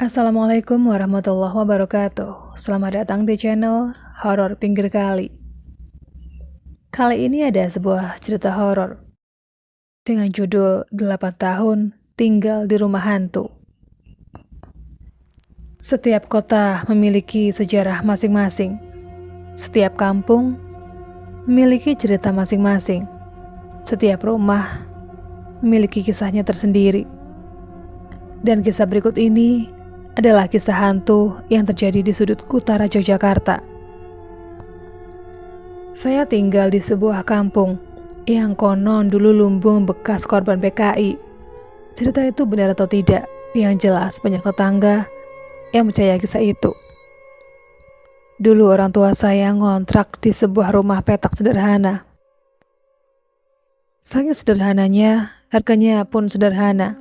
Assalamualaikum warahmatullahi wabarakatuh. Selamat datang di channel Horor Pinggir Kali. Kali ini ada sebuah cerita horor dengan judul 8 tahun tinggal di rumah hantu. Setiap kota memiliki sejarah masing-masing. Setiap kampung memiliki cerita masing-masing. Setiap rumah memiliki kisahnya tersendiri. Dan kisah berikut ini adalah kisah hantu yang terjadi di sudut utara Yogyakarta. Saya tinggal di sebuah kampung yang konon dulu lumbung bekas korban PKI. Cerita itu benar atau tidak, yang jelas banyak tetangga yang percaya kisah itu. Dulu orang tua saya ngontrak di sebuah rumah petak sederhana. Saking sederhananya, harganya pun sederhana.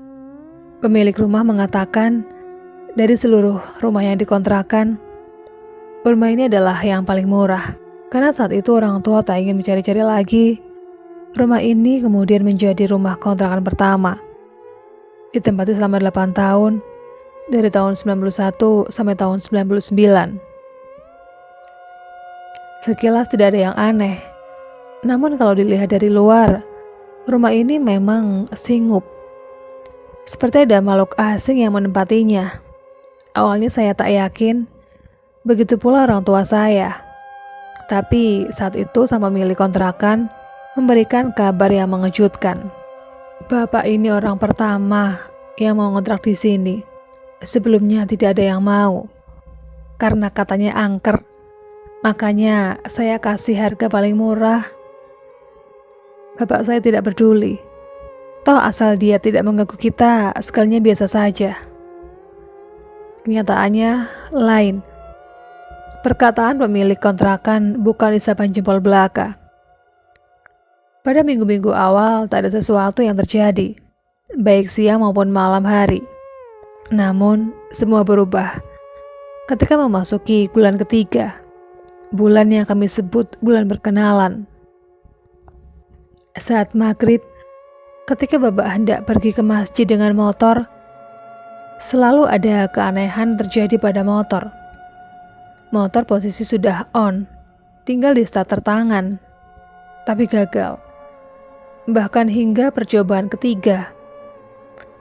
Pemilik rumah mengatakan dari seluruh rumah yang dikontrakan, rumah ini adalah yang paling murah. Karena saat itu orang tua tak ingin mencari-cari lagi, rumah ini kemudian menjadi rumah kontrakan pertama. Ditempati selama 8 tahun, dari tahun 91 sampai tahun 99. Sekilas tidak ada yang aneh. Namun kalau dilihat dari luar, rumah ini memang singup. Seperti ada makhluk asing yang menempatinya. Awalnya saya tak yakin, begitu pula orang tua saya. Tapi saat itu sang pemilik kontrakan memberikan kabar yang mengejutkan. Bapak ini orang pertama yang mau ngontrak di sini. Sebelumnya tidak ada yang mau. Karena katanya angker, makanya saya kasih harga paling murah. Bapak saya tidak peduli. Toh asal dia tidak mengganggu kita, sekalinya biasa saja. Kenyataannya lain. Perkataan pemilik kontrakan bukan isapan jempol belaka. Pada minggu-minggu awal tak ada sesuatu yang terjadi, baik siang maupun malam hari. Namun semua berubah ketika memasuki bulan ketiga, bulan yang kami sebut bulan berkenalan. Saat maghrib, ketika Bapak hendak pergi ke masjid dengan motor, selalu ada keanehan terjadi pada motor. Motor posisi sudah on, tinggal di starter tangan, tapi gagal. Bahkan hingga percobaan ketiga.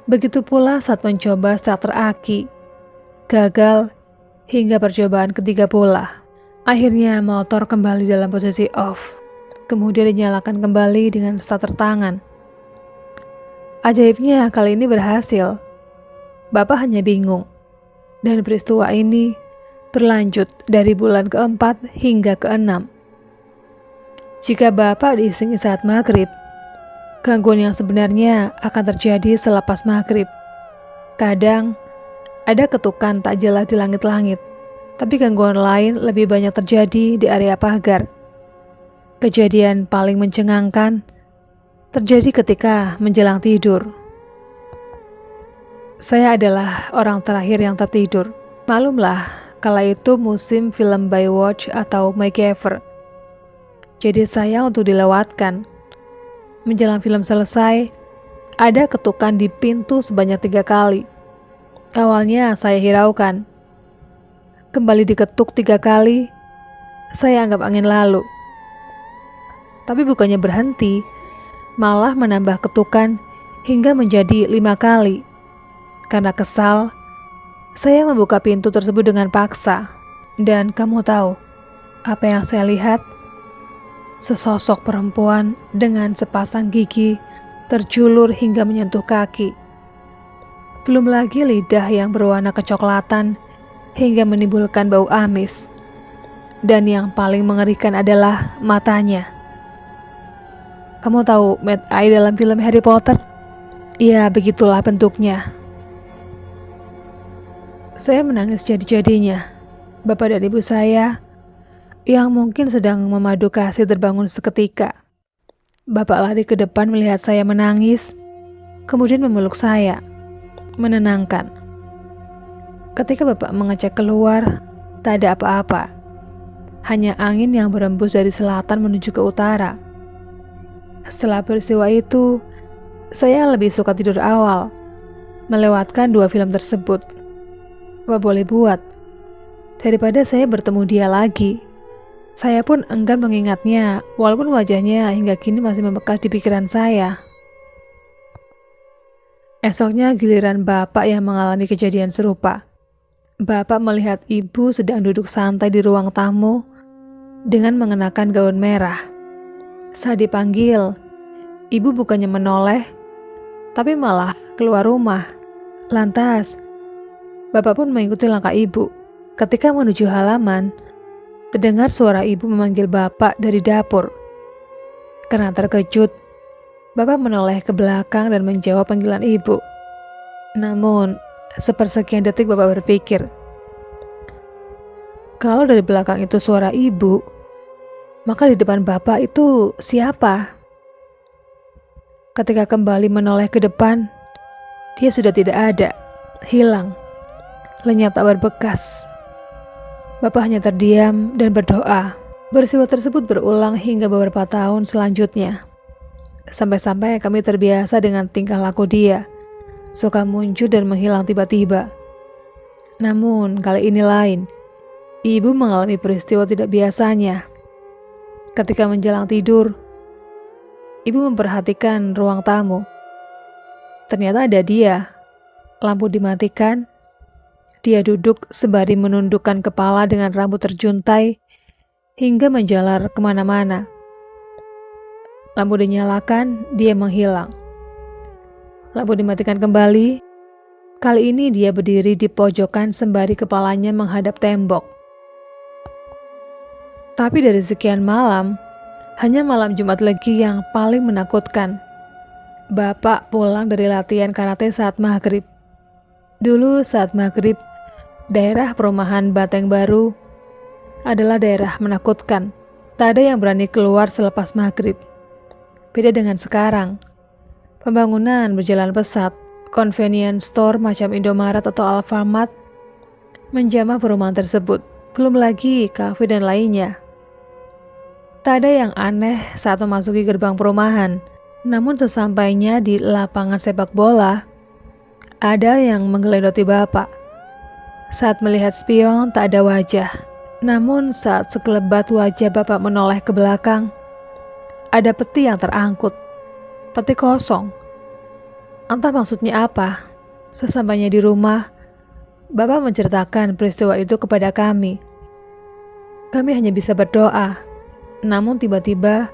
Begitu pula saat mencoba starter aki, gagal hingga percobaan ketiga pula. Akhirnya motor kembali dalam posisi off, kemudian dinyalakan kembali dengan starter tangan. Ajaibnya kali ini berhasil. Bapak hanya bingung, dan peristiwa ini berlanjut dari bulan keempat hingga keenam. Jika Bapak diisingi saat maghrib, gangguan yang sebenarnya akan terjadi selepas maghrib. Kadang ada ketukan tak jelas di langit-langit, tapi gangguan lain lebih banyak terjadi di area pagar. Kejadian paling mencengangkan terjadi ketika menjelang tidur. Saya adalah orang terakhir yang tertidur. Maklumlah, kala itu musim film Baywatch atau MacGyver. Jadi sayang untuk dilewatkan. Menjelang film selesai, ada ketukan di pintu sebanyak 3 kali. Awalnya saya hiraukan. Kembali diketuk 3 kali, saya anggap angin lalu. Tapi bukannya berhenti, malah menambah ketukan hingga menjadi 5 kali. Karena kesal, saya membuka pintu tersebut dengan paksa. Dan kamu tahu apa yang saya lihat? Sesosok perempuan dengan sepasang gigi terjulur hingga menyentuh kaki. Belum lagi lidah yang berwarna kecoklatan hingga menimbulkan bau amis. Dan yang paling mengerikan adalah matanya. Kamu tahu Mad Eye dalam film Harry Potter? Ya, begitulah bentuknya. Saya menangis jadi-jadinya. Bapak dan ibu saya yang mungkin sedang memadu kasih terbangun seketika. Bapak lari ke depan melihat saya menangis, kemudian memeluk saya, menenangkan. Ketika Bapak mengecek keluar, tak ada apa-apa. Hanya angin yang berembus dari selatan menuju ke utara. Setelah peristiwa itu, saya lebih suka tidur awal, melewatkan 2 film tersebut. Apa boleh buat? Daripada saya bertemu dia lagi. Saya pun enggan mengingatnya, walaupun wajahnya hingga kini masih membekas di pikiran saya. Esoknya giliran bapak yang mengalami kejadian serupa. Bapak melihat ibu sedang duduk santai di ruang tamu dengan mengenakan gaun merah. Saat dipanggil, ibu bukannya menoleh, tapi malah keluar rumah. Lantas, bapak pun mengikuti langkah ibu. Ketika menuju halaman, terdengar suara ibu memanggil bapak dari dapur. Karena terkejut, bapak menoleh ke belakang dan menjawab panggilan ibu. Namun, sepersekian detik bapak berpikir, kalau dari belakang itu suara ibu, maka di depan bapak itu siapa? Ketika kembali menoleh ke depan, dia sudah tidak ada, hilang, lenyap tak berbekas. Bapak hanya terdiam dan berdoa. Peristiwa tersebut berulang hingga beberapa tahun selanjutnya. Sampai-sampai kami terbiasa dengan tingkah laku dia, suka muncul dan menghilang tiba-tiba. Namun kali ini lain. Ibu mengalami peristiwa tidak biasanya. Ketika menjelang tidur, ibu memperhatikan ruang tamu. Ternyata ada dia. Lampu dimatikan. Dia duduk sembari menundukkan kepala dengan rambut terjuntai hingga menjalar kemana-mana. Lampu dinyalakan, dia menghilang. Lampu dimatikan kembali. Kali ini dia berdiri di pojokan sembari kepalanya menghadap tembok. Tapi dari sekian malam, hanya malam Jumat Legi yang paling menakutkan. Bapak pulang dari latihan karate saat maghrib. Dulu saat maghrib, daerah perumahan Bateng Baru adalah daerah menakutkan. Tak ada yang berani keluar selepas maghrib. Beda dengan sekarang. Pembangunan berjalan pesat. Convenience store macam Indomaret atau Alfamart menjamah perumahan tersebut. Belum lagi kafe dan lainnya. Tak ada yang aneh saat memasuki gerbang perumahan. Namun sesampainya di lapangan sepak bola, ada yang menggelendoti bapak. Saat melihat spion tak ada wajah. Namun saat sekelebat wajah bapak menoleh ke belakang, ada peti yang terangkut. Peti kosong. Entah maksudnya apa. Sesampainya di rumah, bapak menceritakan peristiwa itu kepada kami. Kami hanya bisa berdoa. Namun tiba-tiba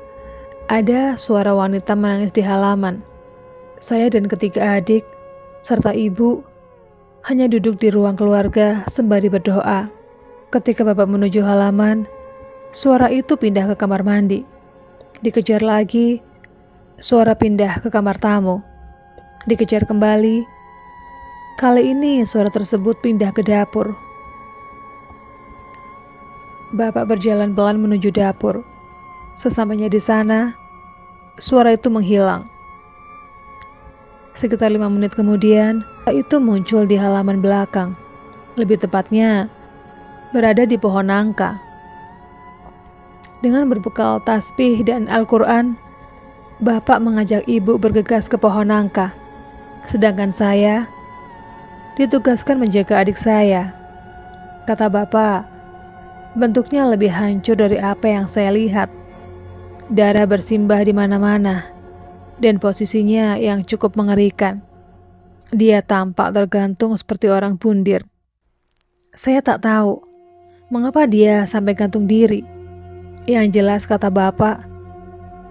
ada suara wanita menangis di halaman. Saya dan ketiga adik serta ibu hanya duduk di ruang keluarga sembari berdoa. Ketika bapak menuju halaman, suara itu pindah ke kamar mandi. Dikejar lagi, suara pindah ke kamar tamu. Dikejar kembali. Kali ini suara tersebut pindah ke dapur. Bapak berjalan pelan menuju dapur. Sesampainya di sana, suara itu menghilang. Sekitar 5 menit kemudian, itu muncul di halaman belakang. Lebih tepatnya, berada di pohon nangka. Dengan berbekal tasbih dan Al-Quran, bapak mengajak ibu bergegas ke pohon nangka. Sedangkan saya ditugaskan menjaga adik saya. Kata bapak, bentuknya lebih hancur dari apa yang saya lihat. Darah bersimbah di mana-mana, dan posisinya yang cukup mengerikan. Dia tampak tergantung seperti orang bundir. Saya tak tahu mengapa dia sampai gantung diri. Yang jelas kata bapak,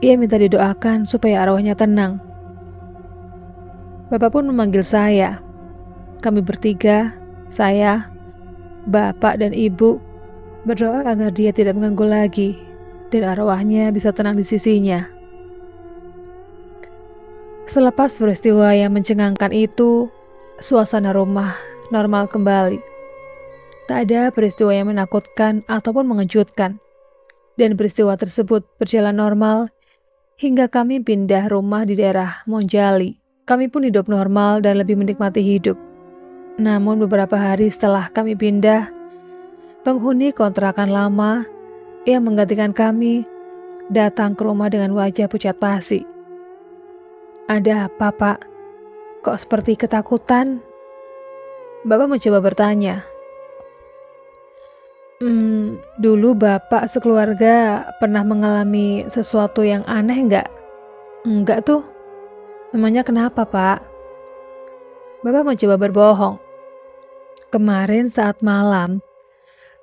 ia minta didoakan supaya arwahnya tenang. Bapak pun memanggil saya. Kami bertiga, saya, bapak dan ibu, berdoa agar dia tidak mengganggu lagi dan arwahnya bisa tenang di sisinya. Selepas peristiwa yang mencengangkan itu, suasana rumah normal kembali. Tak ada peristiwa yang menakutkan ataupun mengejutkan. Dan peristiwa tersebut berjalan normal hingga kami pindah rumah di daerah Monjali. Kami pun hidup normal dan lebih menikmati hidup. Namun beberapa hari setelah kami pindah, penghuni kontrakan lama yang menggantikan kami datang ke rumah dengan wajah pucat pasi. Ada apa, Pak? Kok seperti ketakutan? Bapak mencoba bertanya, Dulu Bapak sekeluarga pernah mengalami sesuatu yang aneh nggak? Enggak tuh. Memangnya kenapa, Pak? Bapak mencoba berbohong. Kemarin saat malam,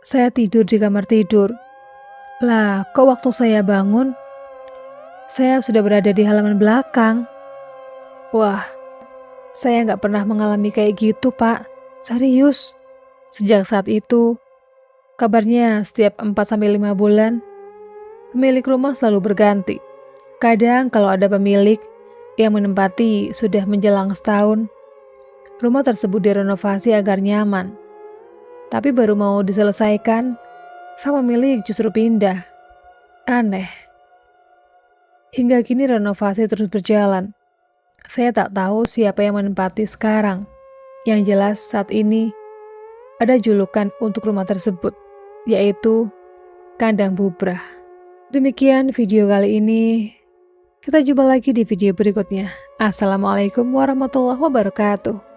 saya tidur di kamar tidur. Lah, kok waktu saya bangun, saya sudah berada di halaman belakang. Wah, saya nggak pernah mengalami kayak gitu, Pak. Serius. Sejak saat itu, kabarnya setiap 4-5 bulan, pemilik rumah selalu berganti. Kadang kalau ada pemilik yang menempati sudah menjelang setahun, rumah tersebut direnovasi agar nyaman. Tapi baru mau diselesaikan, sang pemilik justru pindah. Aneh. Hingga kini renovasi terus berjalan. Saya tak tahu siapa yang menempati sekarang. Yang jelas saat ini ada julukan untuk rumah tersebut, yaitu Kandang Bubrah. Demikian video kali ini. Kita jumpa lagi di video berikutnya. Assalamualaikum warahmatullahi wabarakatuh.